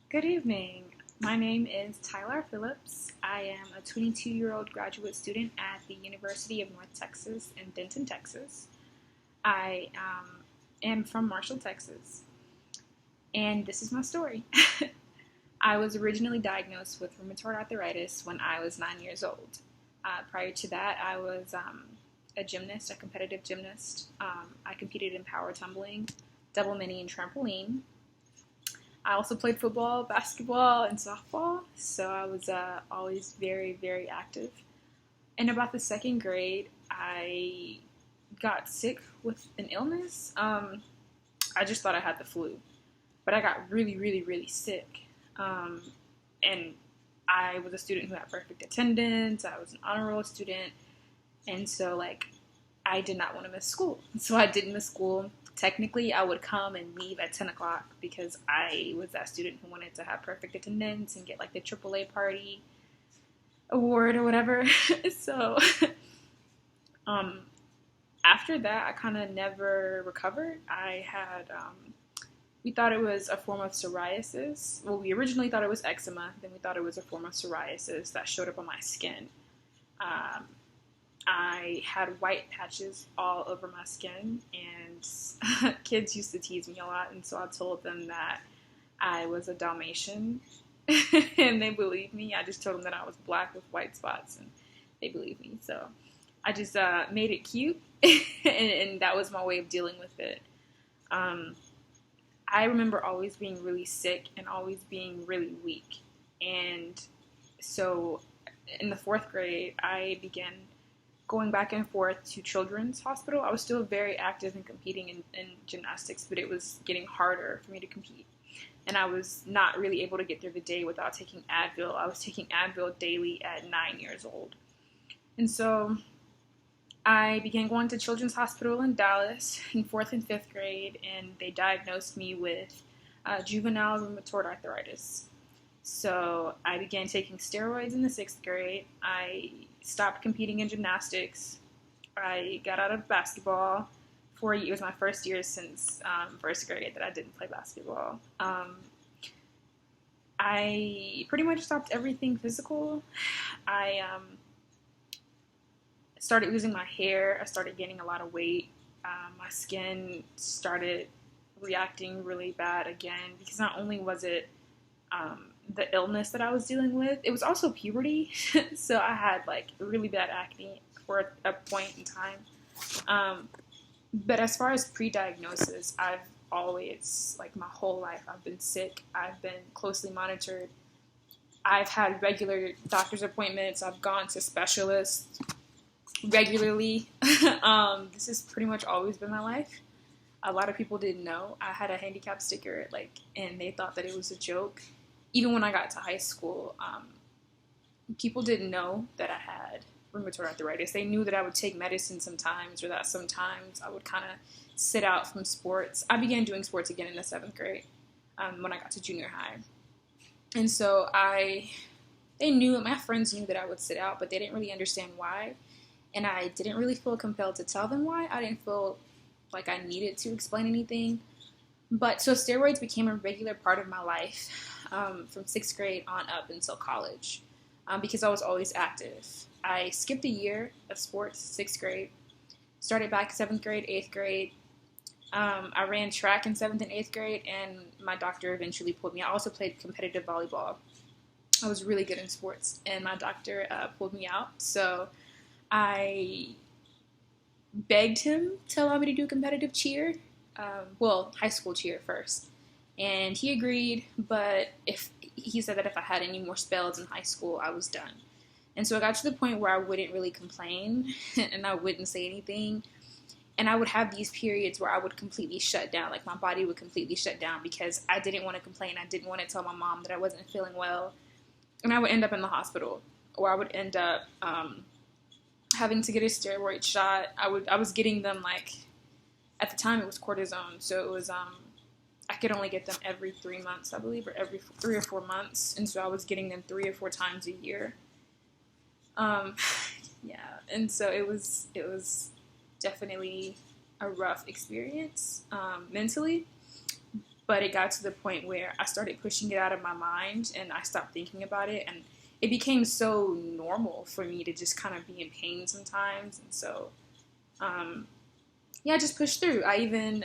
Good evening. My name is Tylar Phillips. I am a 22-year-old graduate student at the University of North Texas in Denton, Texas. I am from Marshall, Texas, and this is my story. I was originally diagnosed with rheumatoid arthritis when I was 9 years old. Prior to that, I was a gymnast, a competitive gymnast. I competed in power tumbling, double mini, and trampoline. I also played football, basketball, and softball, so I was always very, very active. In about the second grade, I got sick with an illness. I just thought I had the flu, but I got really, really, really sick. And I was a student who had perfect attendance. I was an honor roll student, and so I did not want to miss school. So I didn't miss school. Technically, I would come and leave at 10 o'clock because I was that student who wanted to have perfect attendance and get the AAA party award or whatever. So um, after that, I kind of never recovered. We thought it was a form of psoriasis. Well, we originally thought it was eczema. Then we thought it was a form of psoriasis that showed up on my skin. Um, I had white patches all over my skin, and kids used to tease me a lot, and so I told them that I was a Dalmatian, and they believed me. I just told them that I was black with white spots, and they believed me. So I just made it cute, and that was my way of dealing with it. Um, I remember always being really sick and always being really weak, and so in the fourth grade, I began going back and forth to Children's Hospital. I was still very active in competing in gymnastics, but it was getting harder for me to compete. And I was not really able to get through the day without taking Advil. I was taking Advil daily at 9 years old. And so I began going to Children's Hospital in Dallas in fourth and fifth grade, and they diagnosed me with juvenile rheumatoid arthritis. So I began taking steroids in the sixth grade. I stopped competing in gymnastics. I got out of basketball. It was my first year since first grade that I didn't play basketball. I pretty much stopped everything physical. I started losing my hair. I started gaining a lot of weight. My skin started reacting really bad again because not only was it the illness that I was dealing with, it was also puberty. So I had really bad acne for a point in time. But as far as pre-diagnosis, I've always, my whole life, I've been sick. I've been closely monitored. I've had regular doctor's appointments. I've gone to specialists regularly. This has pretty much always been my life. A lot of people didn't know. I had a handicap sticker, and they thought that it was a joke. Even when I got to high school, people didn't know that I had rheumatoid arthritis. They knew that I would take medicine sometimes, or that sometimes I would kind of sit out from sports. I began doing sports again in the seventh grade when I got to junior high. And so my friends knew that I would sit out, but they didn't really understand why. And I didn't really feel compelled to tell them why. I didn't feel like I needed to explain anything. But so steroids became a regular part of my life from sixth grade on up until college because I was always active. I skipped a year of sports, sixth grade, started back seventh grade, eighth grade. I ran track in seventh and eighth grade, and my doctor eventually pulled me out. I also played competitive volleyball. I was really good in sports, and my doctor pulled me out. So I begged him to allow me to do competitive cheer. High school cheer first. And he agreed, but he said that if I had any more spells in high school, I was done. And so I got to the point where I wouldn't really complain and I wouldn't say anything. And I would have these periods where I would completely shut down, my body would completely shut down because I didn't want to complain. I didn't want to tell my mom that I wasn't feeling well. And I would end up in the hospital, or I would end up having to get a steroid shot. I was getting them at the time it was cortisone, so it was I could only get them every 3 months, I believe, or every 3 or 4 months, and so I was getting them 3 or 4 times a year. Yeah, and so it was definitely a rough experience mentally, but it got to the point where I started pushing it out of my mind and I stopped thinking about it, and it became so normal for me to just kind of be in pain sometimes. And so yeah, I just pushed through. I even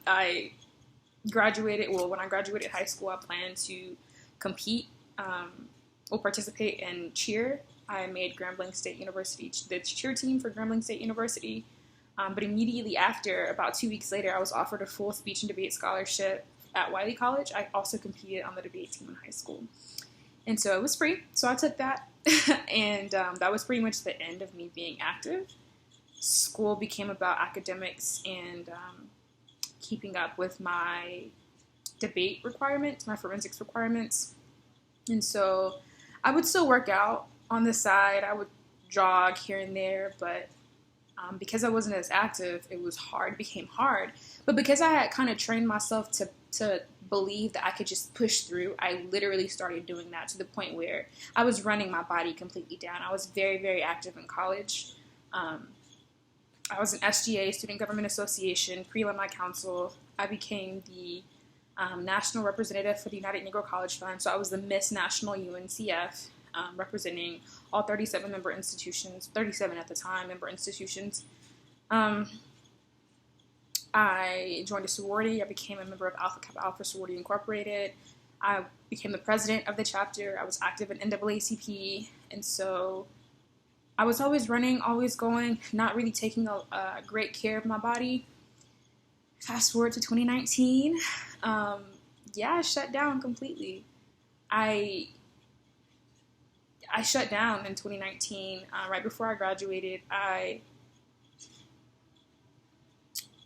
I graduated. Well, when I graduated high school, I planned to compete or participate in cheer. I made Grambling State University the cheer team for Grambling State University. But immediately after, about 2 weeks later, I was offered a full speech and debate scholarship at Wiley College. I also competed on the debate team in high school. And so it was free. So I took that. And that was pretty much the end of me being active. School became about academics and keeping up with my debate requirements, my forensics requirements. And so I would still work out on the side. I would jog here and there, but because I wasn't as active, it was hard. It became hard. But because I had kind of trained myself to believe that I could just push through, I literally started doing that to the point where I was running my body completely down. I was very, very active in college. I was an SGA, Student Government Association, pre-alumni council. I became the national representative for the United Negro College Fund. So I was the Miss National UNCF. Representing all 37 member institutions, 37 at the time, member institutions. I joined a sorority. I became a member of Alpha Kappa Alpha Sorority Incorporated. I became the president of the chapter. I was active in NAACP. And so I was always running, always going, not really taking a great care of my body. Fast forward to 2019. I shut down completely. I shut down in 2019. Right before I graduated, I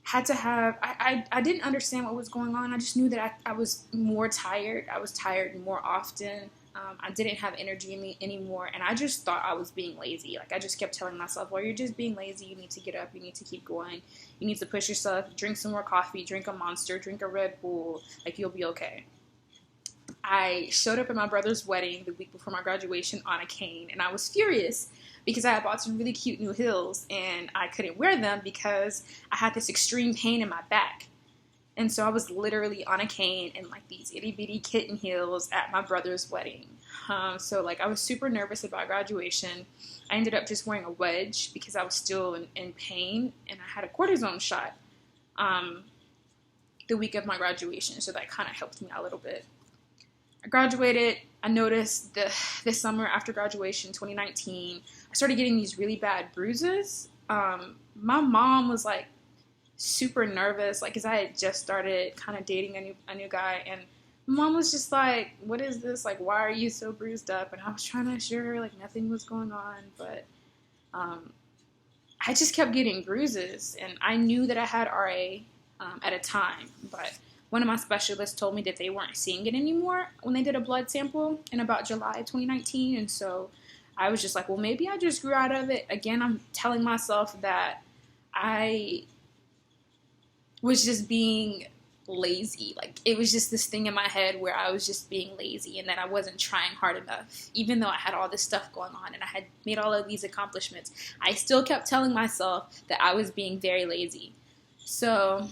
had to have, I didn't understand what was going on. I just knew that I was more tired. I was tired more often. I didn't have energy in me anymore. And I just thought I was being lazy. Like, I just kept telling myself, well, you're just being lazy. You need to get up. You need to keep going. You need to push yourself. Drink some more coffee. Drink a Monster. Drink a Red Bull. Like, you'll be okay. I showed up at my brother's wedding the week before my graduation on a cane, and I was furious because I had bought some really cute new heels, and I couldn't wear them because I had this extreme pain in my back. And so I was literally on a cane in like these itty bitty kitten heels at my brother's wedding. So like I was super nervous about graduation. I ended up just wearing a wedge because I was still in pain, and I had a cortisone shot the week of my graduation, so that kind of helped me out a little bit. I graduated. I noticed this summer after graduation, 2019, I started getting these really bad bruises. My mom was like super nervous, like, because I had just started kind of dating a new guy, and mom was just like, what is this? Like, why are you so bruised up? And I was trying to assure her like nothing was going on, but I just kept getting bruises, and I knew that I had RA at a time, but one of my specialists told me that they weren't seeing it anymore when they did a blood sample in about July 2019. And so I was just like, well, maybe I just grew out of it. Again, I'm telling myself that I was just being lazy. Like, it was just this thing in my head where I was just being lazy and that I wasn't trying hard enough. Even though I had all this stuff going on and I had made all of these accomplishments, I still kept telling myself that I was being very lazy. So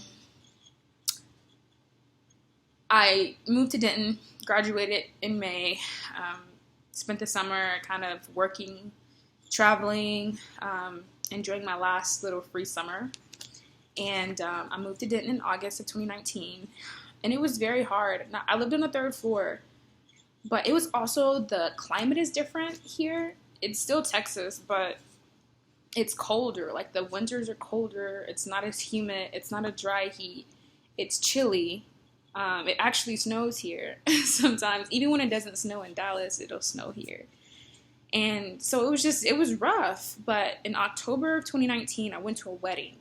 I moved to Denton, graduated in May, spent the summer kind of working, traveling, enjoying my last little free summer. And I moved to Denton in August of 2019. And it was very hard. Now, I lived on the 3rd floor, but it was also, the climate is different here. It's still Texas, but it's colder. Like, the winters are colder. It's not as humid. It's not a dry heat. It's chilly. It actually snows here sometimes. Even when it doesn't snow in Dallas, it'll snow here. And so it was rough. But in October of 2019, I went to a wedding.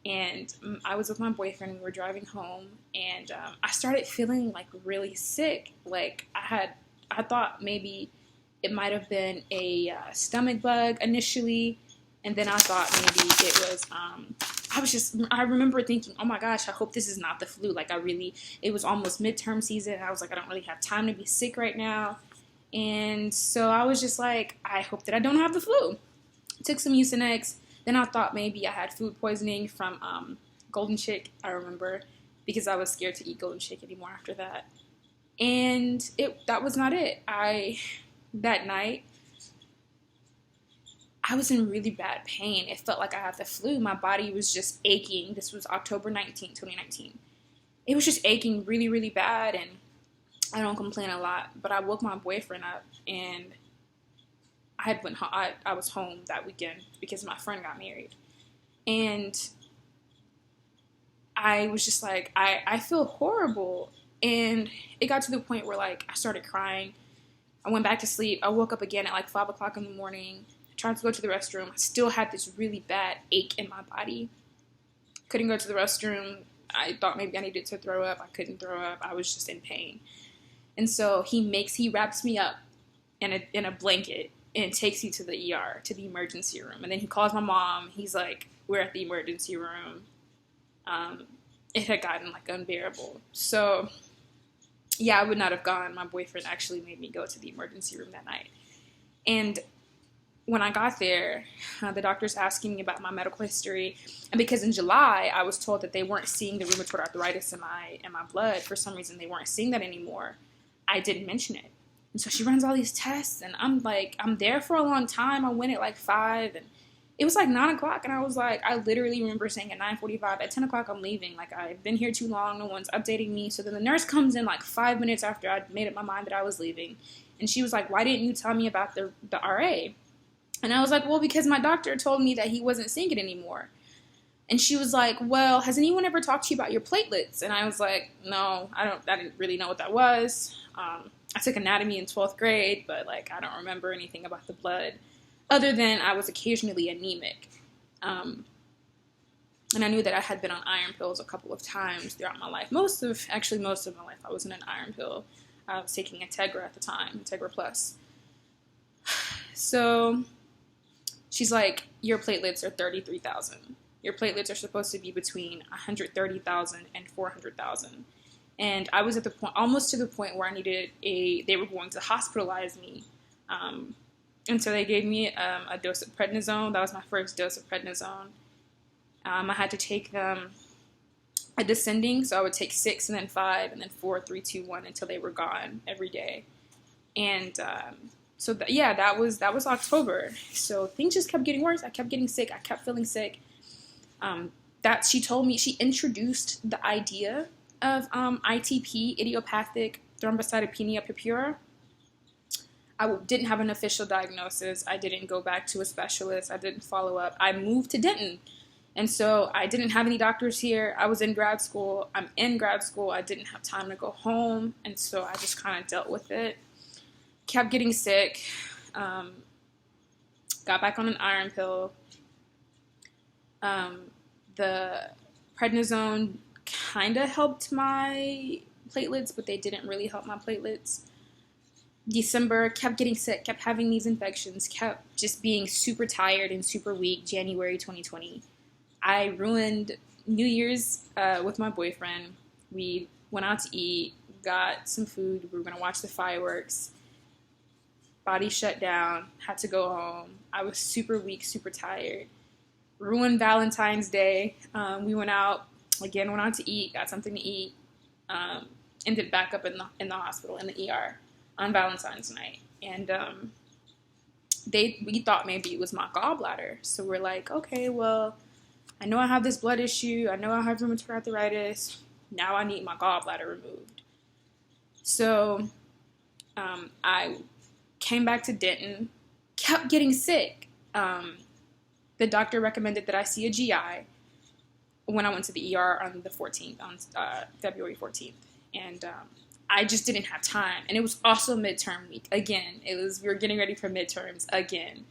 And I was with my boyfriend, and we were driving home. And I started feeling like really sick. Like, I thought maybe it might have been a stomach bug initially. And then I thought maybe it was, I remember thinking, oh my gosh, I hope this is not the flu. Like, it was almost midterm season. And I was like, I don't really have time to be sick right now. And so I was just like, I hope that I don't have the flu. Took some Mucinex. Then I thought maybe I had food poisoning from Golden Chick, I remember. because I was scared to eat Golden Shake anymore after that. And that was not it. That night, I was in really bad pain. It felt like I had the flu. My body was just aching. This was October 19th, 2019. It was just aching really, really bad, and I don't complain a lot, but I woke my boyfriend up, and I was home that weekend because my friend got married. And I was just like, I feel horrible. And it got to the point where, like, I started crying. I went back to sleep. I woke up again at like 5 o'clock in the morning. I tried to go to the restroom. I still had this really bad ache in my body. Couldn't go to the restroom. I thought maybe I needed to throw up. I couldn't throw up. I was just in pain. And so he wraps me up in a blanket and takes me to the ER, to the emergency room. And then he calls my mom. He's like, we're at the emergency room. It had gotten like unbearable. So yeah, I would not have gone. My boyfriend actually made me go to the emergency room that night. And when I got there, the doctor's asking me about my medical history. And because in July, I was told that they weren't seeing the rheumatoid arthritis in my blood. For some reason, they weren't seeing that anymore. I didn't mention it. And so she runs all these tests, and I'm there for a long time. I went at like 5, and it was like 9 o'clock, and I was like, I literally remember saying at 9:45, at 10 o'clock, I'm leaving. Like, I've been here too long. No one's updating me. So then the nurse comes in like 5 minutes after I'd made up my mind that I was leaving. And she was like, why didn't you tell me about the RA? And I was like, well, because my doctor told me that he wasn't seeing it anymore. And she was like, well, has anyone ever talked to you about your platelets? And I was like, no, I didn't really know what that was. I took anatomy in 12th grade, but like, I don't remember anything about the blood other than I was occasionally anemic. And I knew that I had been on iron pills a couple of times throughout my life. Most of my life, I was on an iron pill. I was taking Integra at the time, Integra Plus. So she's like, your platelets are 33,000. Your platelets are supposed to be between 130,000 and 400,000. And I was at the point, almost to the point where they were going to hospitalize me. And so they gave me a dose of prednisone. That was my first dose of prednisone. I had to take them a descending, so I would take 6 and then 5 and then 4, 3, 2, 1 until they were gone every day. And that was October. So things just kept getting worse. I kept getting sick. I kept feeling sick. She introduced the idea of ITP, idiopathic thrombocytopenia purpura. I didn't have an official diagnosis. I didn't go back to a specialist. I didn't follow up. I moved to Denton. And so I didn't have any doctors here. I was in grad school. I'm in grad school. I didn't have time to go home. And so I just kind of dealt with it. Kept getting sick. Got back on an iron pill. The prednisone kind of helped my platelets, but they didn't really help my platelets. December, kept getting sick, kept having these infections, kept just being super tired and super weak. January 2020. I ruined New Year's with my boyfriend. We went out to eat, got some food. We were going to watch the fireworks. Body shut down, had to go home. I was super weak, super tired. Ruined Valentine's Day. We went out to eat, got something to eat. Ended back up in the hospital, in the ER on Valentine's night. And we thought maybe it was my gallbladder. So we're like, okay, well, I know I have this blood issue. I know I have rheumatoid arthritis. Now I need my gallbladder removed. So I came back to Denton, kept getting sick. The doctor recommended that I see a GI when I went to the ER on the 14th, on February 14th. And I just didn't have time. And it was also midterm week. Again, we were getting ready for midterms again.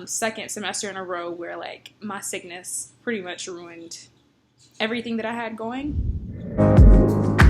Second semester in a row where like my sickness pretty much ruined everything that I had going.